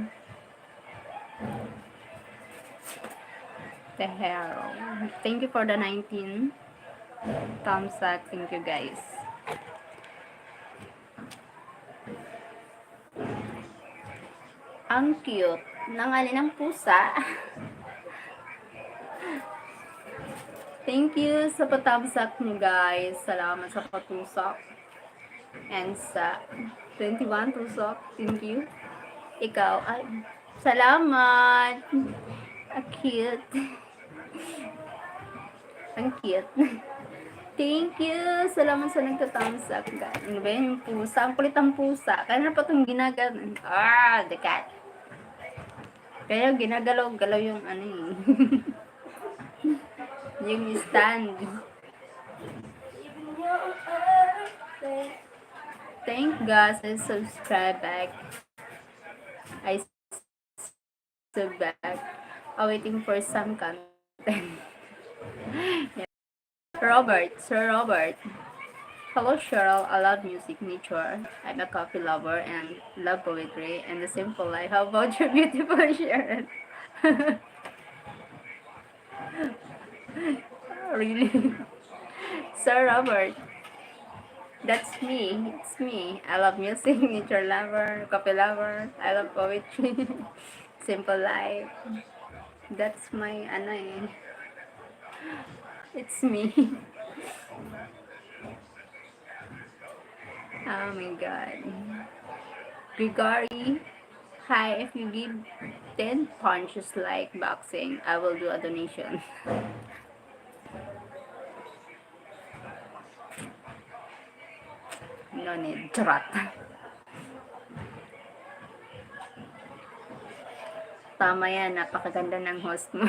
Tejero, thank you for the 19 thumbs up. Thank you, guys. Ang cute ng ng pusa. Thank you sa patamsak niyo, guys. Salamat sa patusak. And sa 21 tusok. Thank you. Ikaw, ay, salamat. Ang cute. Ang cute. Thank you. Salamat sa nagtatamsak, guys. Ano ba yun yung pusa? Ang kulit ang pusa. Kaya na pa itong ginagano. The cat. Kaya ginagalaw-galaw yung ano eh. Yung stand. Thank God I subscribe back. I sub back. Waiting for some content. Yeah. Robert, Sir Robert. Hello Cheryl, I love music, nature. I'm a coffee lover and love poetry and the simple life. How about your beautiful Cheryl? Really? Sir Robert. That's me. It's me. I love music, nature lover, coffee lover. I love poetry. Simple life. That's my ano eh. It's me. Oh my god. Grigori. Hi, if you give 10 punches like boxing, I will do a donation. No need. Charot. Tama yan. Napakaganda ng host mo.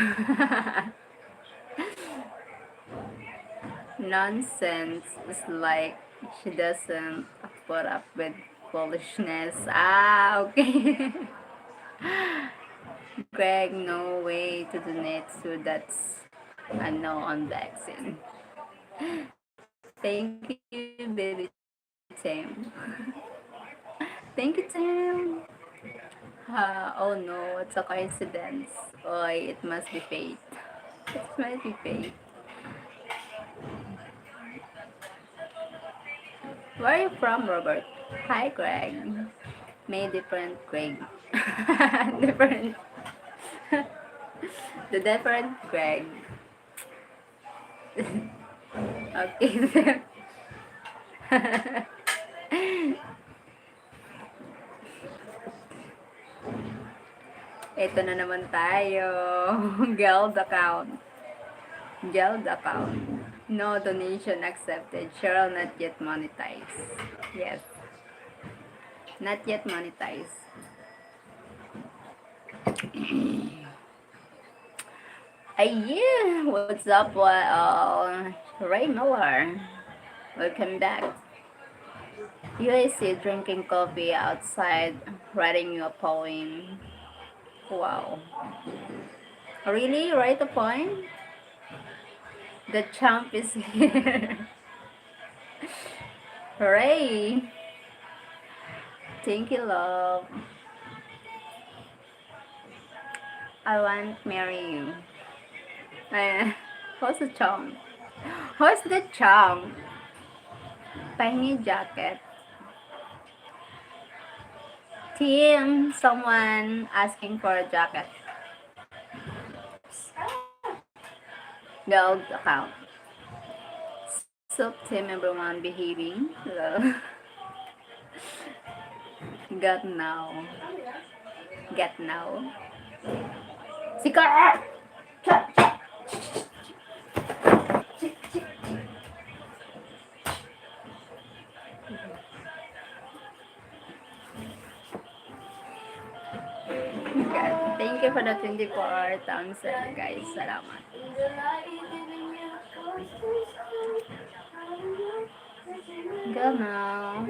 Nonsense is like she doesn't put up with foolishness. Okay. Greg, no way to donate, so that's a no on vaccine. Thank you, baby Tim. Thank you, Tim. Oh no, it's a coincidence. Oy, it must be fate. It must be fate. Where are you from, Robert? Hi, Greg. May different Greg. Different. The different Greg. Okay. Ito na naman tayo. Guild account. Guild account. No donation accepted. Cheryl not yet monetized. Yes. Not yet monetized. Yeah. What's up, Ray Miller? Welcome back. UAC drinking coffee outside, writing you a poem. Wow. Really? Write a poem? The champ is here. Ray. Thank you, love. I want to marry you. Eh, who's the chong? Who's the chong? Pahingi jacket. Team, someone asking for a jacket. The old account. So team everyone behaving. Got now. Get now. Sikar! God. Thank you for the 24 thumbs up, guys. Salamat. Go now.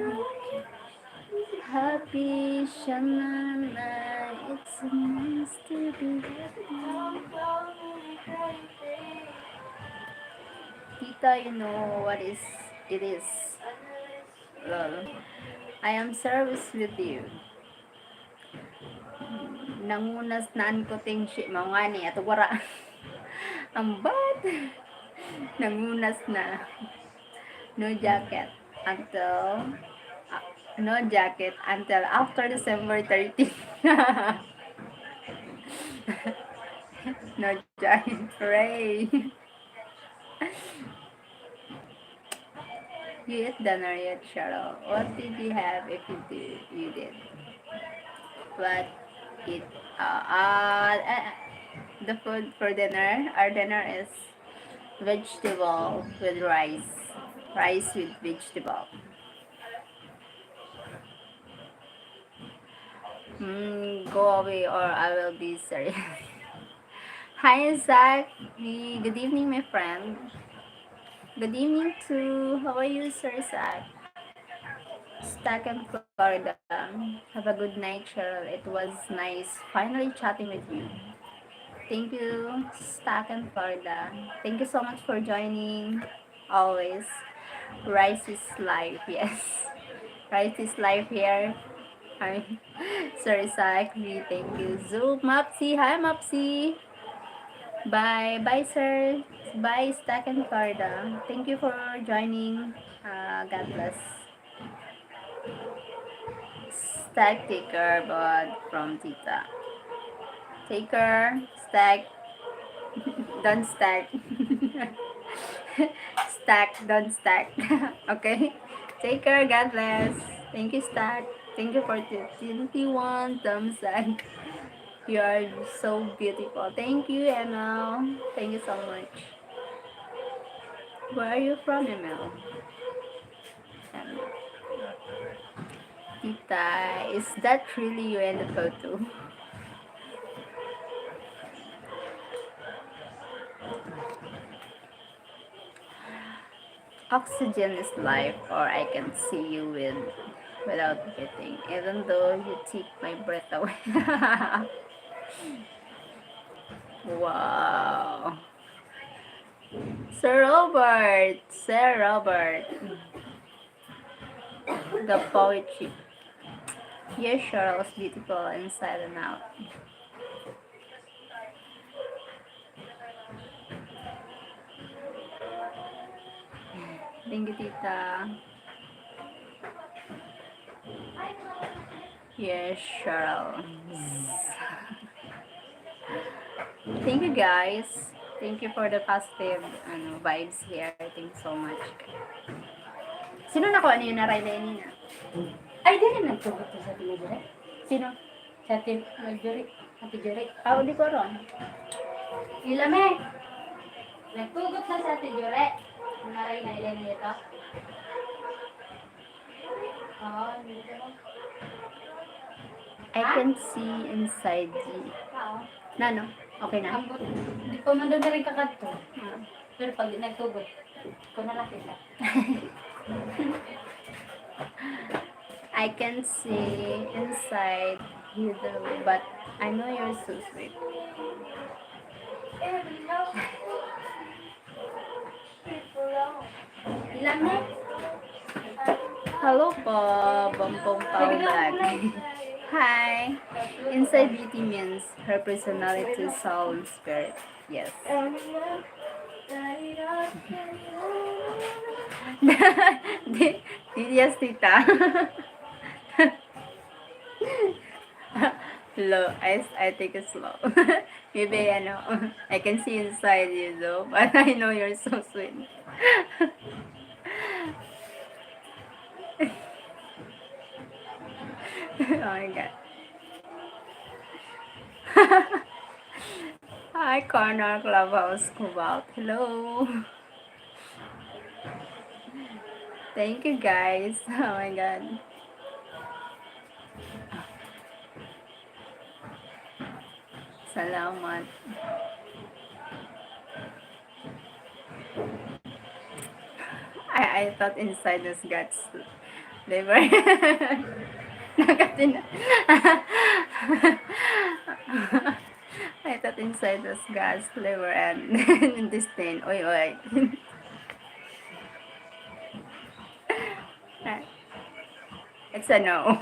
Happy Shanana. It's nice to be happy. Tita, you know what is it is. Lol. I am service with you. Nangunas naan ko ting shit mga ni at wara. Ang bad. Nangunas na. No jacket until no jacket until after December 13. No jacket. Hooray. You ate dinner yet, Cheryl? What did you have if you did? What it the food for dinner? Our dinner is vegetable with rice. Rice with vegetable. Go away or I will be serious. Hi, Zach. Good evening, my friend. Good evening to how are you, Sir Zach? Stuck in Florida. Have a good night, Cheryl. It was nice finally chatting with you. Thank you, Stuck in Florida. Thank you so much for joining. Always. Rice is life, yes. Rice is life here. Hi. Sir Zach, thank you. Zoom, Mopsy. Hi, Mopsy. Bye. Bye, sir. Bye, Stack and Florida. Thank you for joining. God bless. Stack taker, but from Tita. Taker, stack, don't stack. Stack, don't stack. Okay? Taker, God bless. Thank you, Stack. Thank you for 21 thumbs up. You are so beautiful. Thank you, ML. Thank you so much. Where are you from, ML? Tita, is that really you in the photo? Oxygen is life, or I can see you without breathing, even though you take my breath away. Wow. Sir Robert, Sir Robert, the poetry. Yes, Cheryl was beautiful inside and out. Thank you, Tita. Yes, Cheryl. Thank you, guys. Thank you for the positive vibes here. Thank you so much. Sino na ko ano yun na Riley na? Ay, di rin nagtugot to sa Tijere. Sino? Sa Tijere. Ate Jere. Di ko ron. Ilame. Nagtugot na sa Tijere. Na Riley na ito. Oo, dito mo. I can see inside you. Nano? Okay na? Hindi ko man doon na rin kakadto. Pero pag nagtugot, ko na lang kita. I can see inside you though, but I know you're so sweet. Ilame? Hello po, Bompong Pao Vlog. Hi. Inside beauty means her personality, soul, and spirit. Yes. Yes, tita. Slow. I take it slow. Maybe, I can see inside you though, but I know you're so sweet. Oh my god. Hi, Corner Clubhouse Cobalt. Hello. Thank you, guys. Oh my god. Salamat. I thought inside was guts. Liver. Nakatin. I thought inside was guts, liver, and intestine. Oy, oy. It's a no.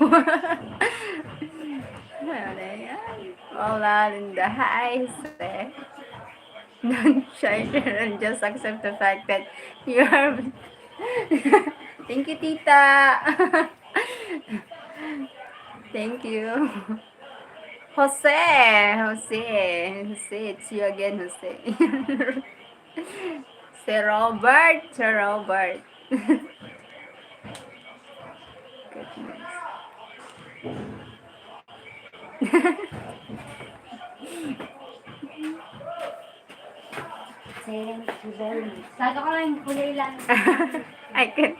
Hola, Linda. Hi, say. Don't shy and just accept the fact that you are. Thank you, Tita. Thank you. Jose, it's you again, Jose. Sir Robert, Sir Robert. Goodness. Saga ko lang, kulay lang. I can,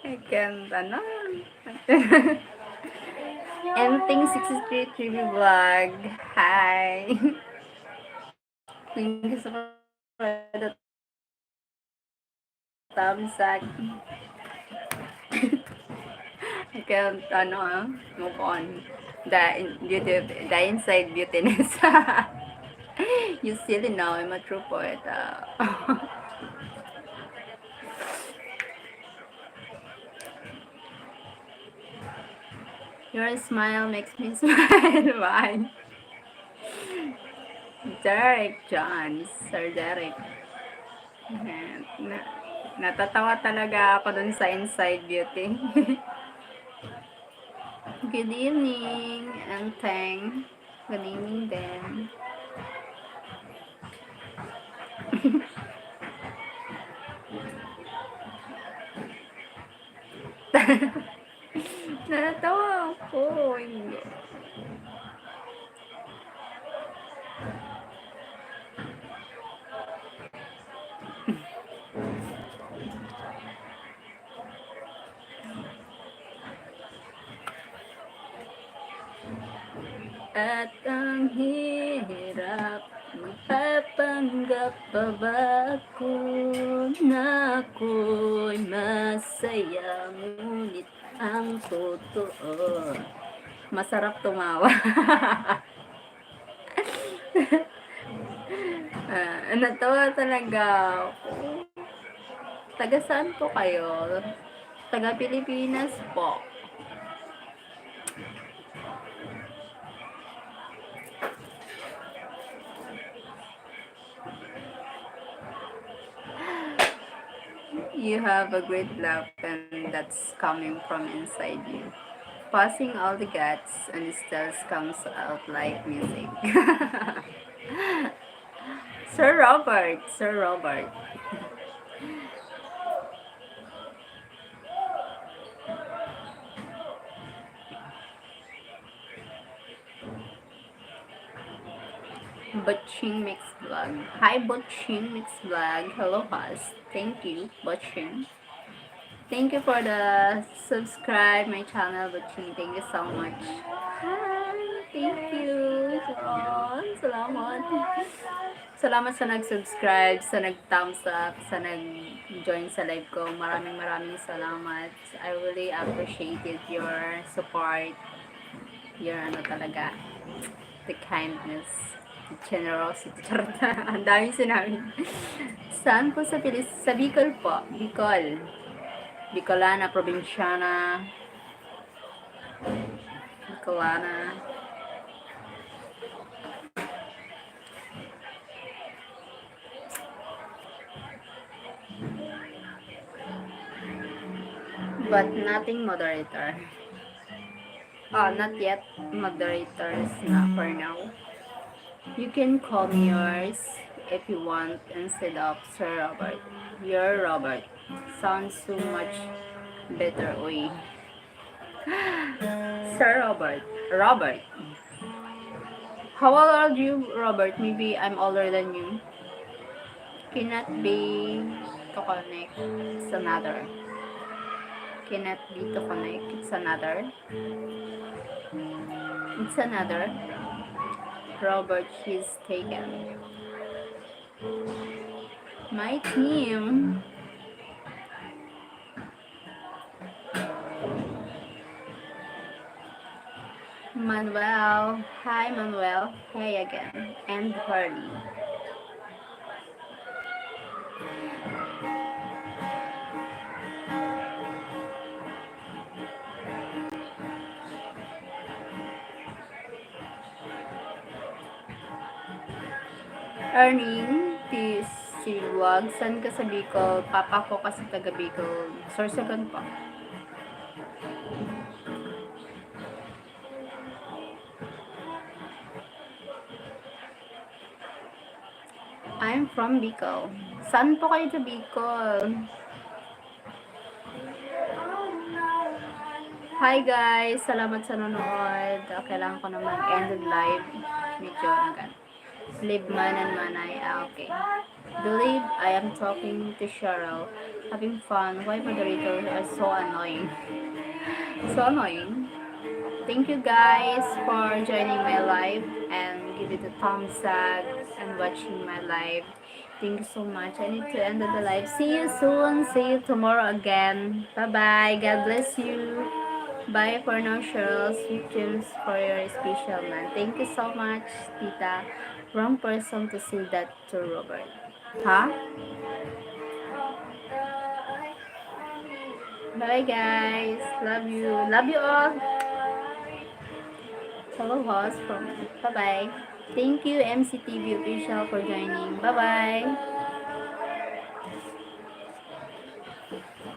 I can, Anything 63 TV vlog. Hi. Thank you so much for the thumbs up. I can't, move on. The inside beautiness. You silly now, I'm a true poet. Your smile makes me smile. Why? Derek John, Sir Derek. Na, natatawa talaga ako dun sa Inside Beauty. Good evening, Anteng. Good evening din. Natatawa ako. Hindi. At ang hirap, magpapanggap pa ba ako na ako'y masaya, ngunit ang totoo, masarap tumawa. Natawa talaga ako. Taga saan po kayo? Taga Pilipinas po. You have a great laugh and that's coming from inside you. Passing all the guts and still comes out like music. Sir Robert, Sir Robert. Butching Mix Vlog. Hi, Butching Mix Vlog. Hello, host. Thank you, Butching. Thank you for the subscribe my channel, Butching. Thank you so much. Hi, thank you. Salamat. Salamat sa nag-subscribe, sa nag-thumbs up, sa nag-join sa live ko. Maraming salamat. I really appreciated your support. Your talaga, the kindness, the generosity. Ang daming sinabi. Saan po sa Bicol po? Bicol. Bicolana, Provinciana, Bicolana. But nothing moderator. Oh, not yet moderators na for now. You can call me yours if you want instead of Sir Robert. Your Robert. Sounds so much better, oy. Sir Robert. Robert. How old are you, Robert? Maybe I'm older than you. Cannot be to connect. It's another. Cannot be to connect. It's another. It's another. Robert, he's taken. My team. Manuel. Hi, Manuel. Hey again. And Harley. Earning, this silwag. San ka sa Bicol? Papa ko kasi taga Bicol. Sorsogon po. I'm from Bicol. Saan po kayo sa Bicol? Hi guys! Salamat sa nanonood. Kailangan ko naman end live. Medyo nagan. Live man and manay. Okay. Believe I am talking to Sheryl. Having fun. Why moderators are so annoying? So annoying. Thank you guys for joining my live and give it a thumbs up and watching my live. Thank you so much. I need to end the live. See you soon. See you tomorrow again. Bye bye. God bless you. Bye for now, Cheryl. Sweet dreams for your special man. Thank you so much, Tita. Wrong person to say that to Robert. Huh? Bye guys. Love you. Love you all. Hello host from bye bye. Thank you MCTV official for joining. Bye bye.